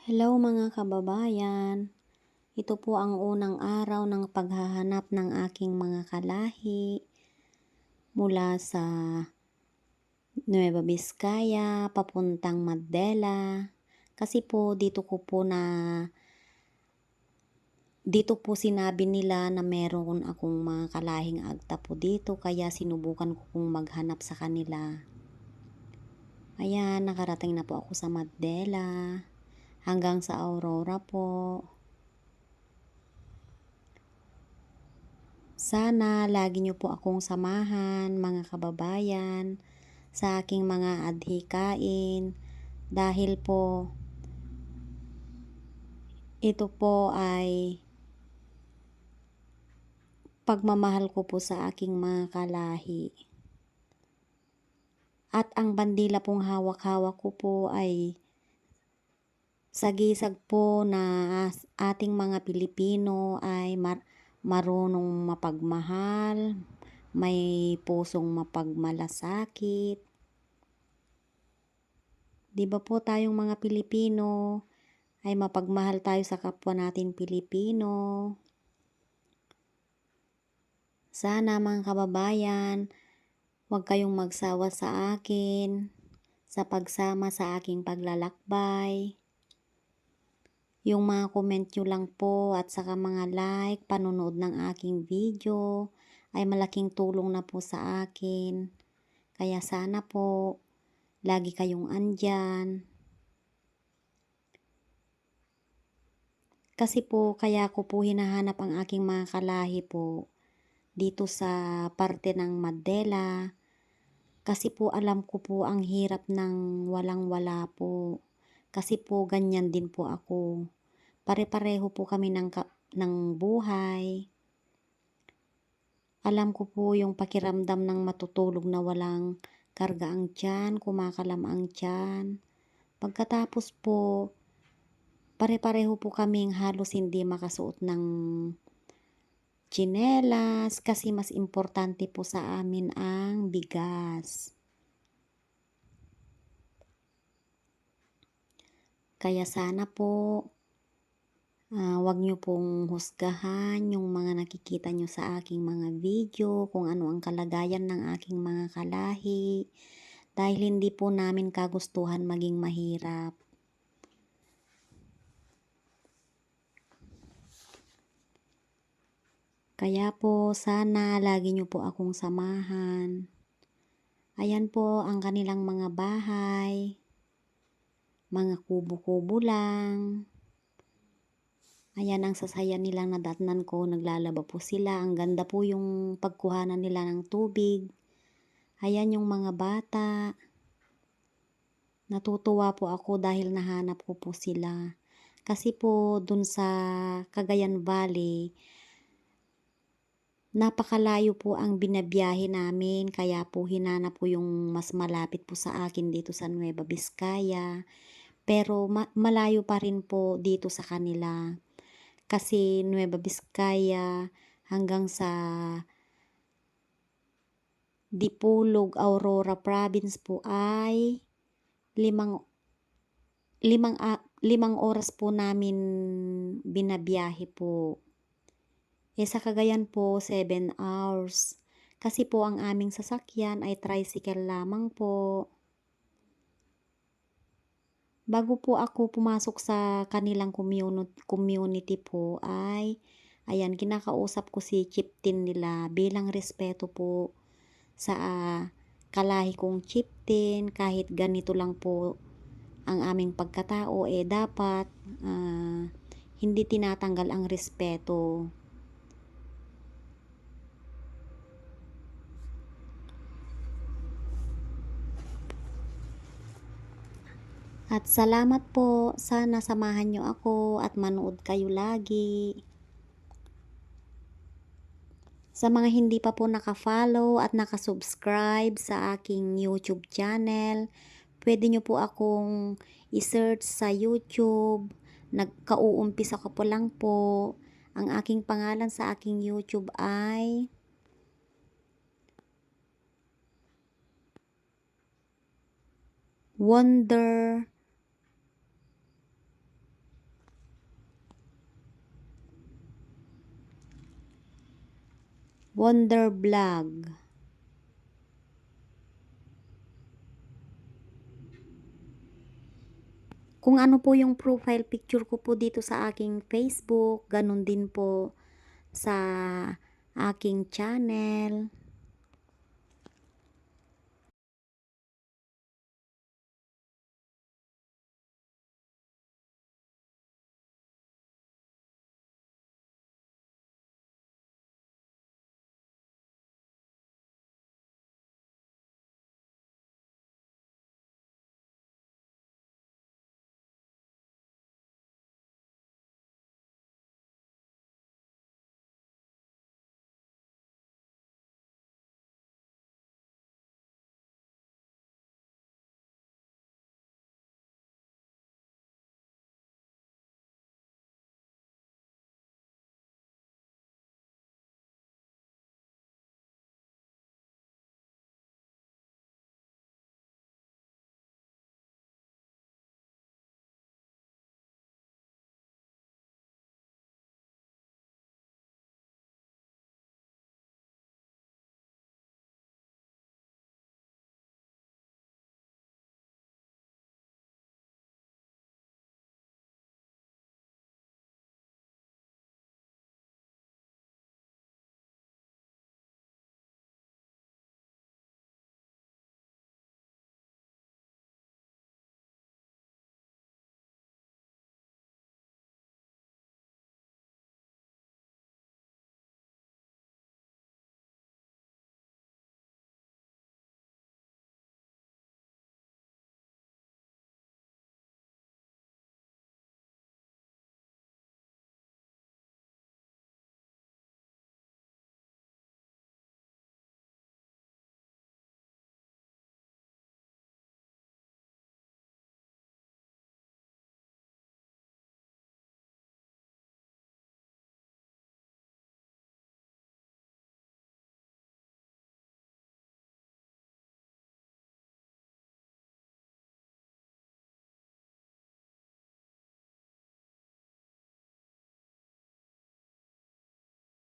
Hello mga kababayan. Ito po ang unang araw ng paghahanap ng aking mga kalahi mula sa Nueva Vizcaya papuntang Mandela. Kasi po dito po sinabi nila na meron akong mga kalahing agta po dito kaya sinubukan ko pong maghanap sa kanila. Ayan, nakarating na po ako sa Mandela hanggang sa Aurora po. Sana lagi niyo po akong samahan mga kababayan sa aking mga adhikain dahil po ito po ay pagmamahal ko po sa aking mga kalahi. At ang bandila pong hawak-hawak ko po ay sagisag po na ating mga Pilipino ay marunong mapagmahal, may pusong mapagmalasakit. Di ba po tayong mga Pilipino ay mapagmahal tayo sa kapwa natin Pilipino. Sana mga kababayan, huwag kayong magsawa sa akin sa pagsama sa aking paglalakbay. Yung mga comment nyo lang po at saka mga like, panonood ng aking video ay malaking tulong na po sa akin. Kaya sana po lagi kayong andyan. Kasi po kaya ko po hinahanap ang aking mga kalahi po dito sa parte ng Mandela. Kasi po alam ko po ang hirap ng walang-wala po. Kasi po ganyan din po ako. Pare-pareho po kami ng buhay. Alam ko po yung pakiramdam ng matutulog na walang karga ang tiyan, kumakalam ang tiyan. Pagkatapos po, pare-pareho po kaming halos hindi makasuot ng tsinelas kasi mas importante po sa amin ang bigas. Kaya sana po wag nyo pong husgahan yung mga nakikita nyo sa aking mga video kung ano ang kalagayan ng aking mga kalahi dahil hindi po namin kagustuhan maging mahirap. Kaya po sana lagi nyo po akong samahan. Ayan po ang kanilang mga bahay. Mga kubo-kubo lang. Ayan ang sasaya nilang nadatnan ko. Naglalaba po sila. Ang ganda po yung pagkuhanan nila ng tubig. Ayan yung mga bata. Natutuwa po ako dahil nahanap ko po sila. Kasi po dun sa Cagayan Valley, napakalayo po ang binabiyahe namin. Kaya po hinanap ko yung mas malapit po sa akin dito sa Nueva Vizcaya. Pero malayo pa rin po dito sa kanila. Kasi Nueva Vizcaya hanggang sa Dipolog, Aurora Province po ay limang oras po namin binabiyahe po. Sa Cagayan po 7 hours. Kasi po ang aming sasakyan ay tricycle lamang po. Bago po ako pumasok sa kanilang community po ay ayan, kinakausap ko si chieftain nila bilang respeto po sa kalahi kong chieftain. Kahit ganito lang po ang aming pagkatao dapat hindi tinatanggal ang respeto. At salamat po, sana samahan nyo ako at manood kayo lagi. Sa mga hindi pa po naka-follow at naka-subscribe sa aking YouTube channel, pwede nyo po akong i-search sa YouTube. Nagkauumpisa ko po lang po. Ang aking pangalan sa aking YouTube ay Wonder Wonder Vlog. Kung ano po yung profile picture ko po dito sa aking Facebook, ganun din po sa aking channel.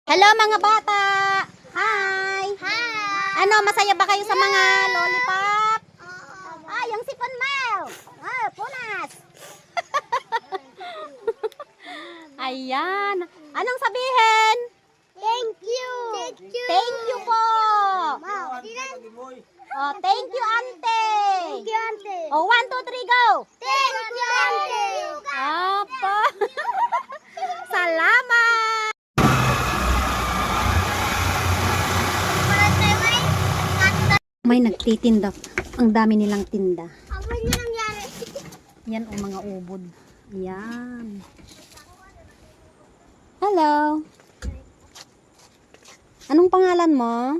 Hello mga bata! Hi! Hi! Ano, masaya ba kayo sa mga lollipop? Ah, yung sipon mo! Ah, punas! Ayan! Anong sabihin? Thank you! Thank you po! Wow! Oh, thank you, ante! Thank you, auntie! Oh, 1, 2, 3, go! Thank you, auntie! Apa! Salamat! May nagtitinda. Ang dami nilang tinda. Apa niya nangyari? Yan o mga ubod. Yan. Hello. Anong pangalan mo?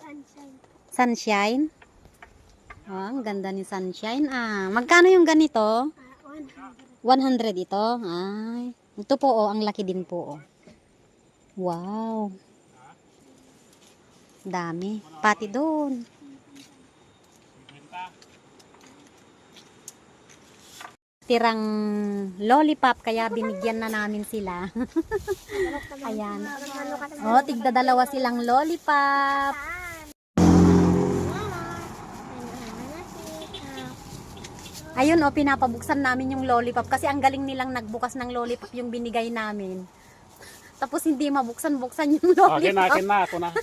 Sunshine. Sunshine? Oh, ang ganda ni Sunshine. Ah, magkano yung ganito? 100. 100 ito. Ay, ito po oh, ang laki din po oh. Wow. Dami. Pati doon. Tirang lollipop kaya binigyan na namin sila. Ayan. Oh, tigda dalawa silang lollipop. Ayun oh, pinapabuksan namin yung lollipop kasi ang galing nilang nagbukas ng lollipop yung binigay namin. Tapos hindi mabuksan-buksan yung lollipop. Akin na, ako na.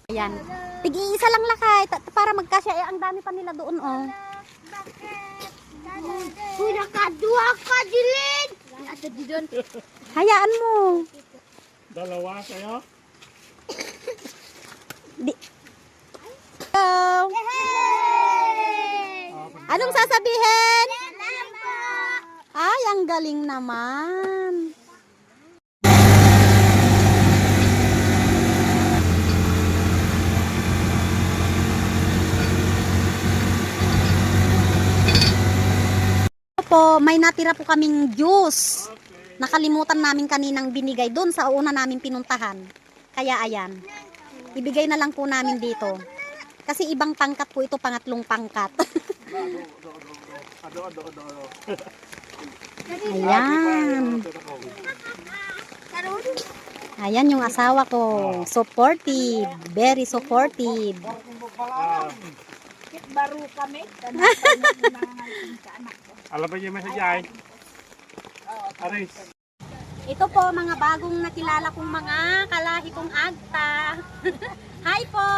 Ayan. Tig-iisa lang lakay para magkasya. Eh, ang dami pa nila doon oh. Kuya ka, dua ka, dilid! Ato di doon. Hayaan mo. Dalawa kayo? Go. Hey! Anong sasabihin? Salamat! Ay, ang galing naman. Po, may natira po kaming juice. Nakalimutan namin kaninang binigay doon sa una namin pinuntahan. Kaya ayan. Ibigay na lang po namin dito. Kasi ibang pangkat po ito, pangatlong pangkat. Ayan. Ayan yung asawa ko. Supportive. Very supportive. Ah, Baro kami. Tanapay ng mga ngayon sa anak ko. alam ba yung message ay? Aris. Ito po mga bagong nakilala kong mga kalahi kong agta. Hi po!